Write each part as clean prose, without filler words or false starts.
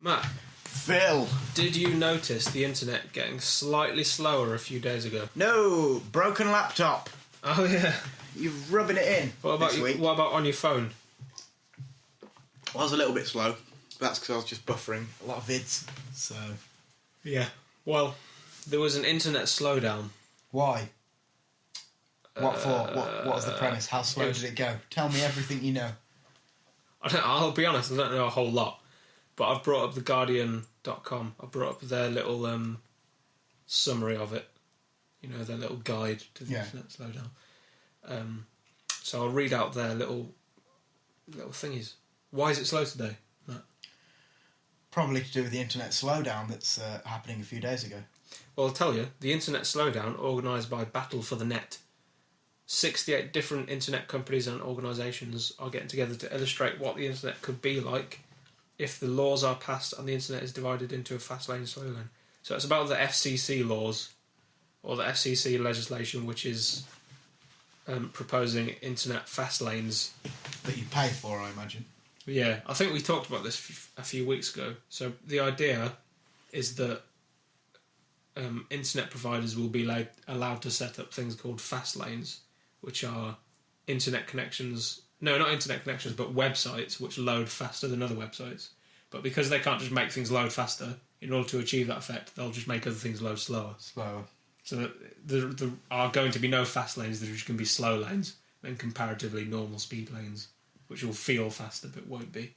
Matt, Phil. did you notice the internet getting slightly slower a few days ago? No, broken laptop. Oh yeah. You're rubbing it in. What about this week. What about on your phone? I was a little bit slow. That's because I was just buffering a lot of vids. So Yeah. Well, there was an internet slowdown. why? What for? What was the premise? How slow did it go? Tell me everything you know. I'll be honest, I don't know a whole lot. But I've brought up theguardian.com. I brought up their little summary of it. You know, their little guide to the internet slowdown. So I'll read out their little thingies. Why is it slow today, Matt? Probably to do with the internet slowdown that's happening a few days ago. Well, I'll tell you, the internet slowdown, organised by Battle for the Net. 68 different internet companies and organisations are getting together to illustrate what the internet could be like if the laws are passed and the internet is divided into a fast lane and slow lane. So it's about the FCC laws, or the FCC legislation, which is proposing internet fast lanes. That you pay for, I imagine. Yeah, I think we talked about this a few weeks ago. So the idea is that internet providers will be allowed to set up things called fast lanes, which are internet connections. No, not internet connections, but websites which load faster than other websites. But because they can't just make things load faster, in order to achieve that effect, they'll just make other things load slower. So there are going to be no fast lanes, there are just going to be slow lanes and comparatively normal speed lanes, which will feel faster but won't be.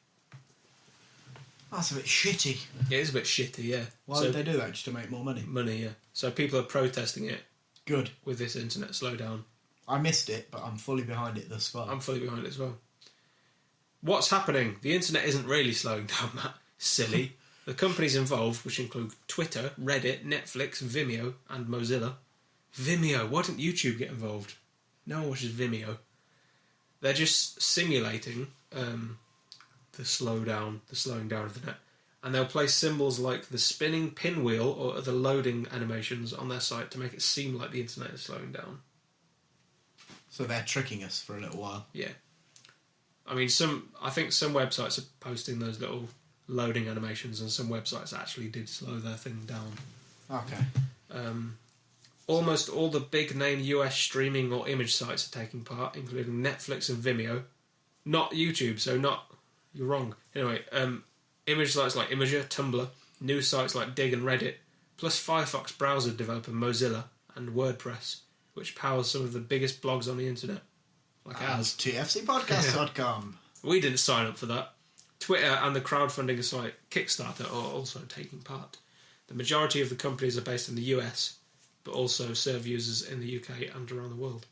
That's a bit shitty. It is a bit shitty, yeah. Why would they do that? Just to make more money? Money, yeah. So people are protesting it. Good. With this internet slowdown. I missed it, but I'm fully behind it thus far. I'm fully behind it as well. What's happening? The internet isn't really slowing down, Matt. Silly. The companies involved, which include Twitter, Reddit, Netflix, Vimeo, and Mozilla. Vimeo. Why didn't YouTube get involved? No one watches Vimeo. They're just simulating the slowing down of the net. And they'll place symbols like the spinning pinwheel or other loading animations on their site to make it seem like the internet is slowing down. So they're tricking us for a little while. Yeah. I mean, I think some websites are posting those little loading animations, and some websites actually did slow their thing down. Okay. Almost all the big-name US streaming or image sites are taking part, including Netflix and Vimeo. Not YouTube, so not... You're wrong. Anyway, image sites like Imager, Tumblr, news sites like Dig and Reddit, plus Firefox browser developer Mozilla and WordPress, which powers some of the biggest blogs on the internet. Like ours. TFCpodcast.com. We didn't sign up for that. Twitter and the crowdfunding site Kickstarter are also taking part. The majority of the companies are based in the US, but also serve users in the UK and around the world.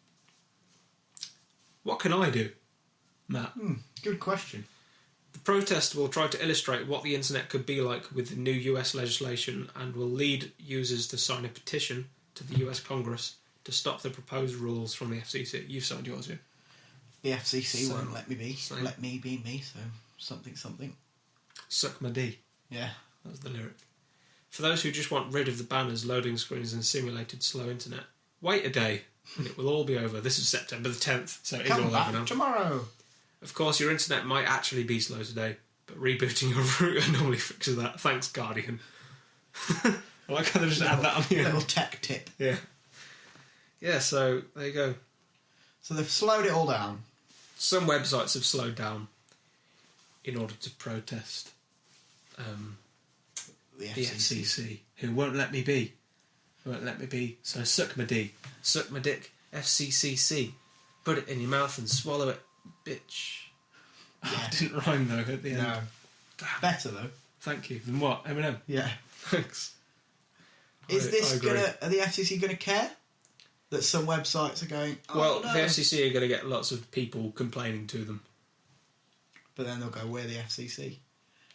What can I do, Matt? Good question. The protest will try to illustrate what the internet could be like with the new US legislation and will lead users to sign a petition to the US Congress to stop the proposed rules from the FCC. You've signed yours, yeah? The FCC won't let me be. Let me be me, so something. Suck my D. Yeah. That's the lyric. For those who just want rid of the banners, loading screens and simulated slow internet, wait a day and it will all be over. This is September the 10th, so it is all over now. Tomorrow. Of course, your internet might actually be slow today, but rebooting your router normally fixes that. Thanks, Guardian. I like how they just add that on the end. Little tech tip. Yeah. Yeah, so there you go. So they've slowed it all down. Some websites have slowed down in order to protest The the FCC, who won't let me be. Won't let me be. So suck my D. Suck my dick. FCCC. Put it in your mouth and swallow it, bitch. Yeah. Oh, it didn't rhyme though at the end. No. Damn. Better though. Thank you. Then what? Eminem? Yeah. Thanks. Are the FCC gonna care? That some websites are going, well, the FCC are going to get lots of people complaining to them. But then they'll go, we're the FCC.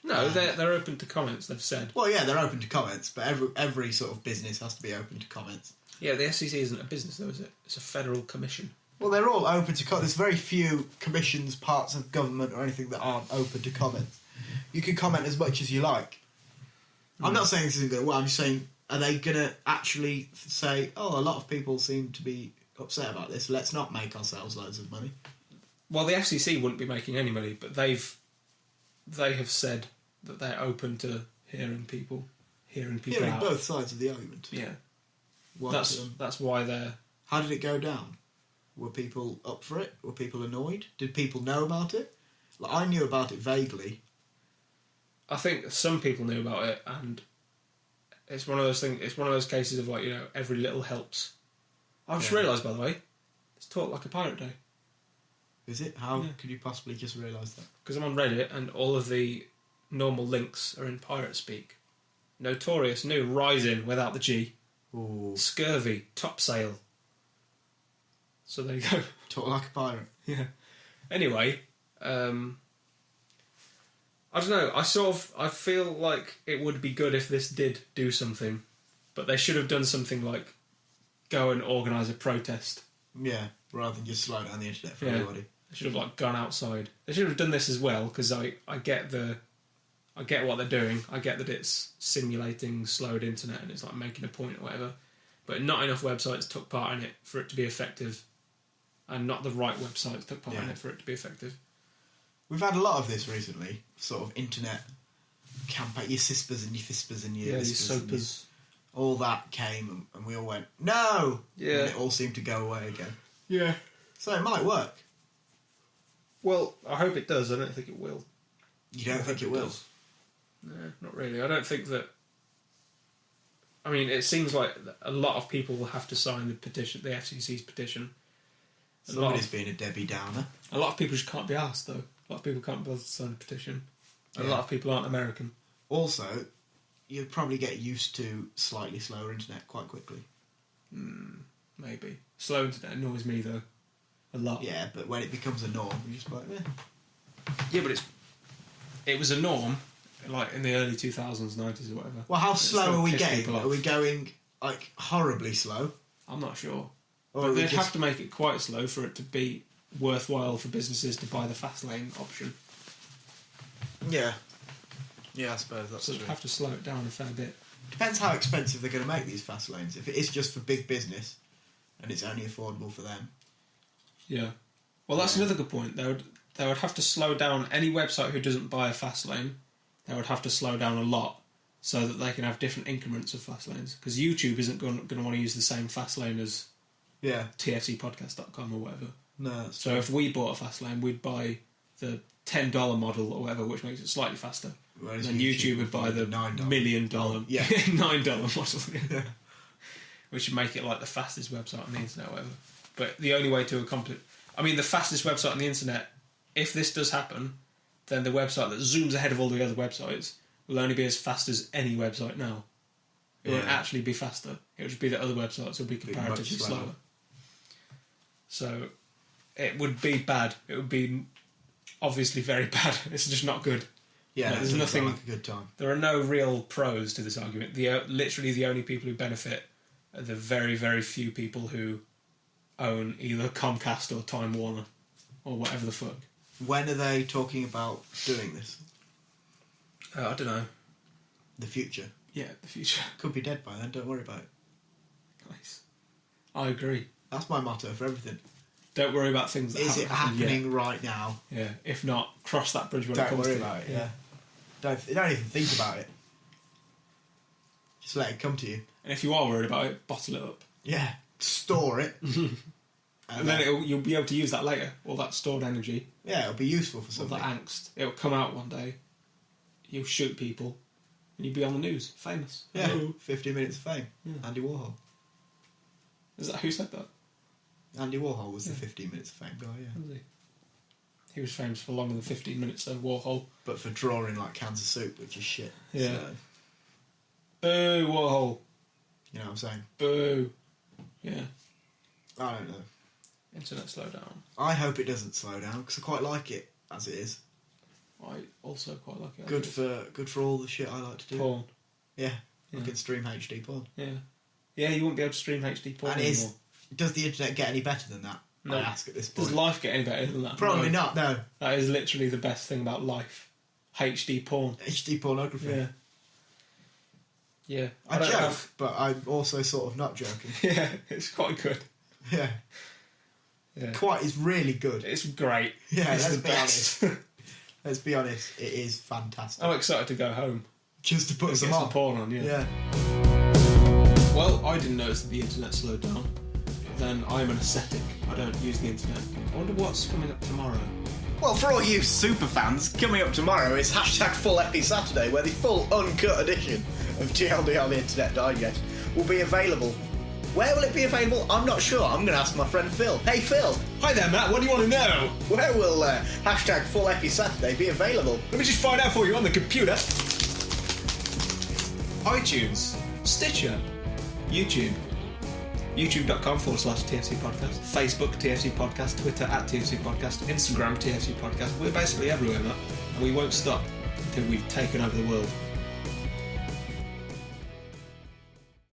No, they're open to comments, they've said. Well, yeah, they're open to comments, but every sort of business has to be open to comments. Yeah, the FCC isn't a business, though, is it? It's a federal commission. Well, they're all open to comments. There's very few commissions, parts of government or anything that aren't open to comments. You can comment as much as you like. I'm not saying this isn't going to work, I'm just saying, are they going to actually say, a lot of people seem to be upset about this, let's not make ourselves loads of money? Well, the FCC wouldn't be making any money, but they have said that they're open to hearing people Hearing out. both sides of the argument. Yeah, What, that's why they're. how did it go down? Were people up for it? Were people annoyed? Did people know about it? Like, I knew about it vaguely. I think some people knew about it, and it's one of those things. It's one of those cases of like, you know, every little helps. I just realised, by the way, it's Talk Like a Pirate Day. Is it? How could you possibly just realise that? Because I'm on Reddit, and all of the normal links are in pirate speak. Notorious, new, rising without the G. Ooh. Scurvy, topsail. So there you go. Talk like a pirate. Yeah. Anyway, I don't know. I feel like it would be good if this did do something, but they should have done something like go and organise a protest. Yeah, rather than just slow down the internet for everybody. They should have like gone outside. They should have done this as well, because I get what they're doing. I get that it's simulating slowed internet and it's like making a point or whatever, but not enough websites took part in it for it to be effective, and not the right websites took part in it for it to be effective. We've had a lot of this recently, sort of internet campaign, your CISPers and your FISPers and your SOPers. All that came and we all went, no! Yeah. And it all seemed to go away again. Yeah. So it might work. Well, I hope it does. I don't think it will. You don't think it will? Does. No, not really. I don't think that... I mean, it seems like a lot of people will have to sign the petition, the FCC's petition. Somebody's being a Debbie Downer. A lot of people just can't be asked, though. A lot of people can't bother to sign a petition. A lot of people aren't American. Also, you'll probably get used to slightly slower internet quite quickly. Maybe. Slow internet annoys me, though. A lot. Yeah, but when it becomes a norm, you're just like, Yeah, but it was a norm, like, in the early 2000s, 90s or whatever. Well, how slow are we getting? people off. Are we going, like, horribly slow? I'm not sure. Or But are we they'd just- have to make it quite slow for it to be worthwhile for businesses to buy the fast lane option. Yeah. Yeah, I suppose that's So they'd true. have to slow it down a fair bit. Depends how expensive they're going to make these fast lanes. If it is just for big business and it's only affordable for them. Yeah. Well, that's another good point. They would have to slow down any website who doesn't buy a fast lane. They would have to slow down a lot so that they can have different increments of fast lanes. Because YouTube isn't going to want to use the same fast lane as tfcpodcast.com or whatever. No. So if we bought a fast lane, we'd buy the $10 model or whatever, which makes it slightly faster. Whereas And then YouTube would buy the $9 $1 million $9 model. Yeah. Which would make it like the fastest website on the internet or whatever. But the only way to accomplish... I mean, the fastest website on the internet, if this does happen, then the website that zooms ahead of all the other websites will only be as fast as any website now. It won't actually be faster. It would just be that other websites will be comparatively slower. So it would be bad. It would be obviously very bad. It's just not good. Yeah, there's nothing. Like a good time. There are no real pros to this argument. Literally the only people who benefit are the very, very few people who own either Comcast or Time Warner or whatever the fuck. When are they talking about doing this? I don't know. The future. Yeah, the future. Could be dead by then, don't worry about it. Nice. I agree. That's my motto for everything. Don't worry about things that Is haven't it happened happening yet. right now? Yeah. If not, cross that bridge when it Don't comes worry to about it. it, yeah. Don't even think about it. Just let it come to you. And if you are worried about it, bottle it up. Yeah. Store it. And then you'll be able to use that later, all that stored energy, yeah, it'll be useful for all something. that angst. It'll come out one day, you'll shoot people, and you'll be on the news, famous. Yeah, Hello. 50 minutes of fame. Yeah. Andy Warhol. Is that who said that? Andy Warhol was the 15 minutes of fame guy, yeah. Was he? He was famous for longer than 15 minutes, though, Warhol. But for drawing like cans of soup, which is shit. Yeah. So, Boo, Warhol. you know what I'm saying? Boo. Yeah. I don't know. Internet slow down. I hope it doesn't slow down because I quite like it as it is. I also quite like it. Good for all the shit I like to do. Porn. Yeah, Yeah. I can stream HD porn. Yeah. Yeah, you won't be able to stream HD porn And anymore. does the internet get any better than that? No. I ask at this point. Does life get any better than that? Probably No. not. No, That is literally the best thing about life. HD porn. HD pornography. Yeah. Yeah. I don't joke, have- but I'm also sort of not joking. Yeah, it's quite good. Yeah, Yeah. quite is really good. It's great. Yeah, it's let's the be best. Let's be honest, it is fantastic. I'm excited to go home. Just to put Get some some on. porn on, Yeah. Well, I didn't notice that the internet slowed down. Then I'm an ascetic. I don't use the internet. I wonder what's coming up tomorrow. Well, for all you super fans, coming up tomorrow is #Full Epi Saturday, where the full uncut edition of TLDR the Internet Digest will be available. Where will it be available? I'm not sure. I'm going to ask my friend Phil. Hey Phil, Hi there, Matt. What do you want to know? where will #Full Epi Saturday be available? Let me just find out for you on the computer. iTunes, Stitcher, YouTube, youtube.com/TFC Podcast, Facebook TFC Podcast, Twitter @TFC Podcast, Instagram TFC Podcast. We're basically everywhere, Matt, and we won't stop until we've taken over the world.